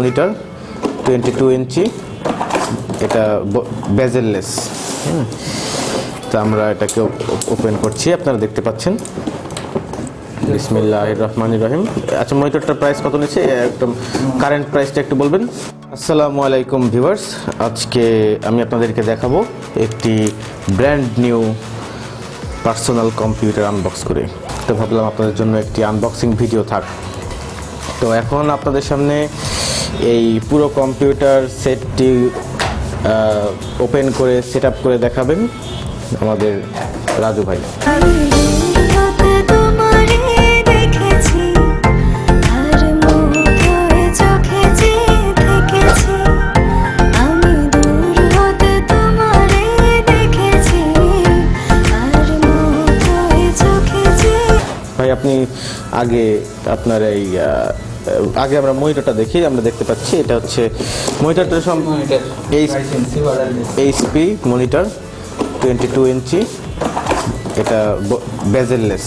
Monitor 22 ইঞ্চি, এটা bezel-less. তো আমরা এটাকে ওপেন করছি, আপনারা দেখতে পাচ্ছেন। বিসমিল্লাহির রহমানির রহিম। আচ্ছা, মনিটরটার প্রাইস কত নিচ্ছে, একদম কারেন্ট প্রাইসটা একটু বলবেন? আসসালামু আলাইকুম ভিউয়ার্স, আজকে আমি আপনাদেরকে দেখাবো একটি brand new personal computer unbox করে। তো ভাবলাম আপনাদের জন্য একটি আনবক্সিং ভিডিও থাক। তো এখন আপনাদের সামনে এই পুরো কম্পিউটার সেটটি ওপেন করে সেট আপ করে দেখাবেন আমাদের রাজু ভাই। ভাই আপনি আগে আপনার এই আগে আমরা মনিটরটা দেখি, আমরা দেখতে পাচ্ছি এটা হচ্ছে মনিটরটা এইচপি মনিটর 22 ইঞ্চি, এটা বেজেললেস।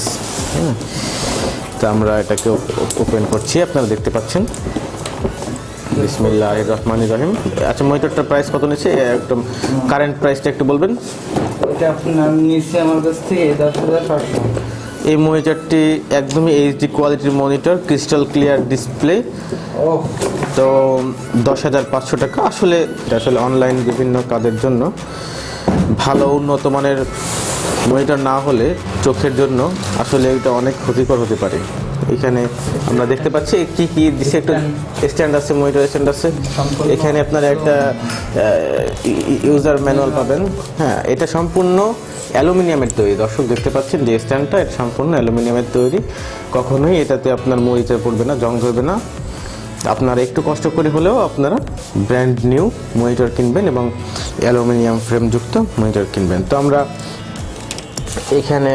তো আমরা এটাকে ওপেন করছি, আপনারা দেখতে পাচ্ছেন। বিসমিল্লাহির রহমানির রহিম। আচ্ছা, মনিটরটার প্রাইস কত নিচ্ছে, একদম কারেন্ট প্রাইসটা একটু বলবেন? এটা আপনার নিচে আমার কাছ থেকে 10,500। এই মনিটরটি একদমই এইচডি কোয়ালিটির মনিটর, ক্রিস্টাল ক্লিয়ার ডিসপ্লে। তো 10,500 টাকা। আসলে অনলাইন বিভিন্ন কাজের জন্য ভালো উন্নত মানের মনিটর না হলে চোখের জন্য আসলে এটা অনেক ক্ষতিকর হতে পারে। এখানে আমরা দেখতে পাচ্ছি কি কি দিচ্ছে, একটা স্ট্যান্ড আছে, মনিটর স্ট্যান্ড আছে। এখানে আপনারা একটা ইউজার ম্যানুয়াল পাবেন। হ্যাঁ, এটা সম্পূর্ণ অ্যালুমিনিয়ামের তৈরি। দর্শক দেখতে পাচ্ছেন যে স্ট্যান্ডটা, এটা সম্পূর্ণ অ্যালুমিনিয়ামের তৈরি। কখনোই এটাতে আপনার মরিচা পড়বে না, জং ধরবে না। আপনারা একটু কষ্ট করে হলেও আপনারা ব্র্যান্ড নিউ মনিটর কিনবেন এবং অ্যালুমিনিয়াম ফ্রেমযুক্ত মনিটর কিনবেন। তো আমরা এখানে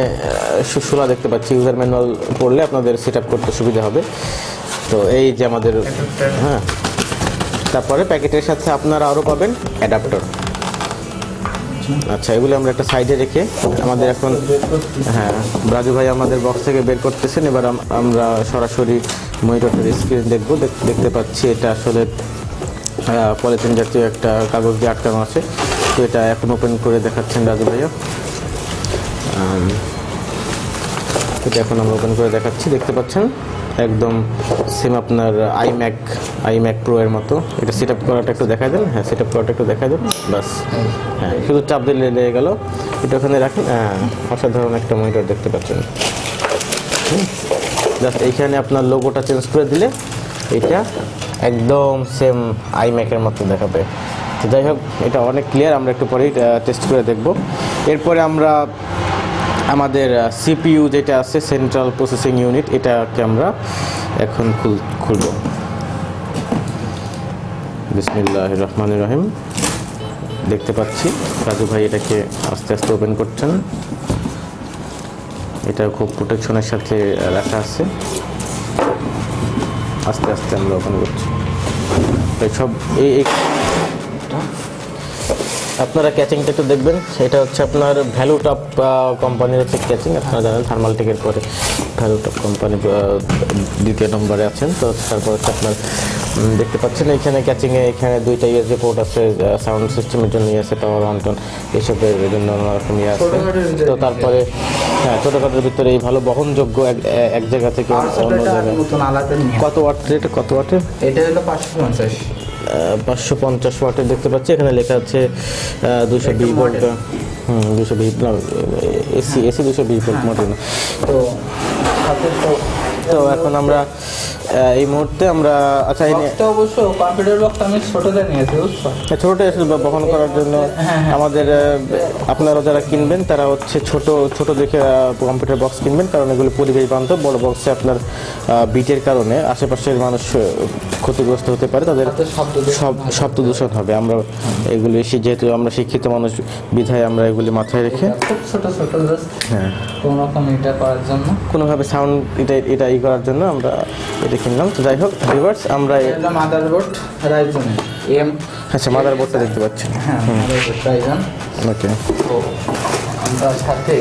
সুশোলা দেখতে পাচ্ছি, ইউজার ম্যানুয়াল পড়লে আপনাদের সেট আপ করতে সুবিধা হবে। তো এই যে আমাদের, হ্যাঁ, তারপরে প্যাকেটের সাথে আপনারা আরও পাবেন অ্যাডাপ্টার। আচ্ছা, এগুলো আমরা একটা সাইডে রেখে আমাদের এখন, হ্যাঁ, রাজু ভাই আমাদের বক্স থেকে বের করতেছেন। এবার আমরা সরাসরি মনিটরটার স্ক্রিন দেখবো। দেখতে পাচ্ছি এটা আসলে পলিথিন জাতীয় একটা কাগজ দিয়ে আটকানো আছে। তো এটা এখন ওপেন করে দেখাচ্ছেন রাজু ভাইয়া। এটা এখন আমরা ওপেন করে দেখাচ্ছি, দেখতে পাচ্ছেন একদম সেম আপনার আইম্যাক প্রো এর মতো। এটা সেট আপ করাটা একটু দেখা দেন। হ্যাঁ, সেট আপ করাটা একটু দেখা দেন, বাস। হ্যাঁ, শুধু চাপ দিলে লেগে গেল। এটা ওখানে রাখেন। হ্যাঁ, অসাধারণ একটা মনিটর দেখতে পাচ্ছেন। জাস্ট এইখানে আপনার লোগোটা চেঞ্জ করে দিলে এটা একদম সেম আইম্যাকের মতো দেখাবে। তো যাই হোক, এটা অনেক ক্লিয়ার। আমরা একটু পরেই টেস্ট করে দেখব। এরপরে আমরা আমাদের সিপিইউ যেটা আছে, সেন্ট্রাল প্রসেসিং ইউনিট, এটাকে আমরা এখন খুলব। বিসমিল্লাহির রহমানির রহিম। দেখতে পাচ্ছি রাজু ভাই এটাকে আস্তে আস্তে ওপেন করছেন। এটা খুব প্রোটেকশনের সাথে রাখা আছে। আস্তে আস্তে আমরা ওপেন করছি। সব এই আপনারা ক্যাচিংটা একটু দেখবেন। এটা হচ্ছে আপনার ভ্যালুটপ কোম্পানির হচ্ছে ক্যাচিং। আপনারা জানেন থার্মালটেকের পরে ভ্যালুটপ কোম্পানি দ্বিতীয় নম্বরে আছেন। তো তারপর হচ্ছে আপনার দেখতে পাচ্ছেন এখানে ক্যাচিংয়ে এখানে দুইটা ইউএসবি পোর্ট আছে, সাউন্ড সিস্টেমের জন্য আছে, পাওয়ার অন এসবের জন্য নানা রকম আছে। তো তারপরে হ্যাঁ, ছোটোখাটোর ভিতরে এই ভালো বহনযোগ্য এক জায়গা থেকে অন্য জায়গায়। কত ওয়াটের এটা, কত ওয়াটের? এটা হলো 550 ওয়াটের দেখতে পাচ্ছি। এখানে লেখা আছে 220 ভোল্ট। 220 না, এসি 220 ভোল্ট মডেল। তো এখন আমরা এই মুহূর্তে আমরা, আচ্ছা, অবশ্য কম্পিউটার বক্স আমি ছোটটা নিয়েছি, বুঝছো? ছোটো এসে বহন করার জন্য আমাদের আপনারা যারা কিনবেন তারা হচ্ছে ছোট দেখে কম্পিউটার বক্স কিনবেন, কারণ এগুলো পরিবেশ বান্ধব। বড় বক্সে আপনার বিটের কারণে আশেপাশের মানুষ ক্ষতিগ্রস্ত হতে পারে, তাদের শব্দ দূষণ হবে। আমরা এগুলি যেহেতু আমরা শিক্ষিত মানুষ বিধায় আমরা এগুলি মাথায় রেখে ছোট হ্যাঁ কোনোভাবে সাউন্ড এটা করার জন্য আমরা এটা কিনলাম। তো যাই হোক ভিউয়ার্স, আমরা মাদারবোর্ড রাইজনের আচ্ছা, মাদারবোর্ডটা দেখতে পাচ্ছি। ওকে, তো আমরা সাথে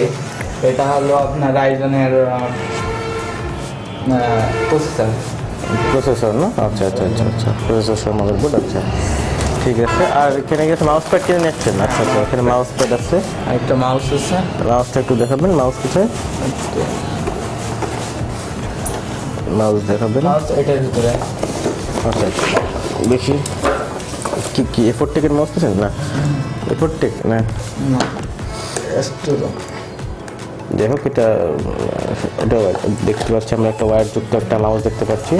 এটা হলো আপনার রাইজনের প্রসেসর। প্রসেসর না, আচ্ছা আচ্ছা আচ্ছা আচ্ছা, প্রসেসর মাদারবোর্ড, আচ্ছা ঠিক আছে। আর এখানে গেছে মাউস প্যাড কিনে নিচ্ছেন? আচ্ছা আচ্ছা, এখানে মাউস প্যাড আছে, একটা মাউস আছে। মাউসটা একটু দেখাবেন, মাউস কোথায়? মাউস দেখাবেন, মাউস এটার ভিতরে। আচ্ছা আচ্ছা, দেখি কি কি এফোর্ট টেকের মাউস পেয়েছেন? না এফোর্ট টেক না, যাই হোক এটা দেখতে পাচ্ছি আমরা একটা ওয়্যার যুক্ত একটা মাউস দেখতে পাচ্ছি।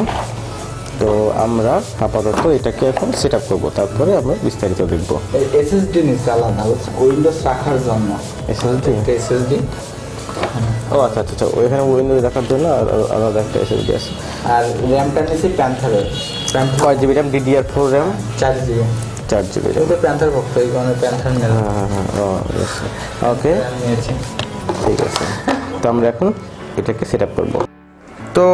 তো আমরা আপাতত এটাকে এখন সেট আপ করবো, তারপরে আমরা বিস্তারিত দেখবো। এসএসডি নিচে আলাদা উইন্ডোজ রাখার জন্য। SSD, SSD. ও আচ্ছা আচ্ছা আচ্ছা, ওইখানে উইন্ডোজ রাখার জন্য আলাদা একটা এসএসডি আছে। আর র্যামটা নিচে প্যান্থারের। কয় GB RAM? DDR4 RAM, 4 GB. 4 GB এটা তো প্যান্থার ভক্ত, এই কারণে প্যান্থার নিলাম। হ্যাঁ হ্যাঁ, ও ওকে নিয়েছি। ঠিক আছে। তো আমরা এখন এটাকে সেট আপ করবো। তো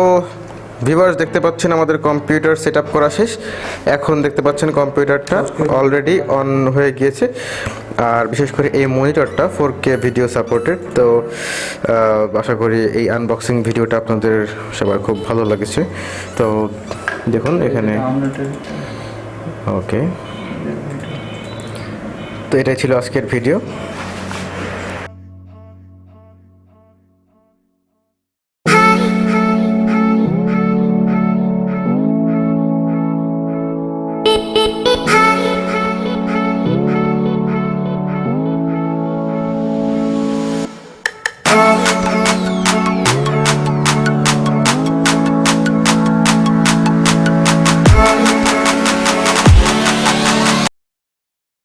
ভিউয়ার্স দেখতে পাচ্ছেন আমাদের কম্পিউটার সেট আপ করা শেষ। এখন দেখতে পাচ্ছেন কম্পিউটারটা অলরেডি অন হয়ে গিয়েছে। আর বিশেষ করে এই মনিটরটা 4K ভিডিও সাপোর্টেড। তো আশা করি এই আনবক্সিং ভিডিওটা আপনাদের সবার খুব ভালো লেগেছে। তো দেখুন এখানে, ওকে, তো এটাই ছিল আজকের ভিডিও।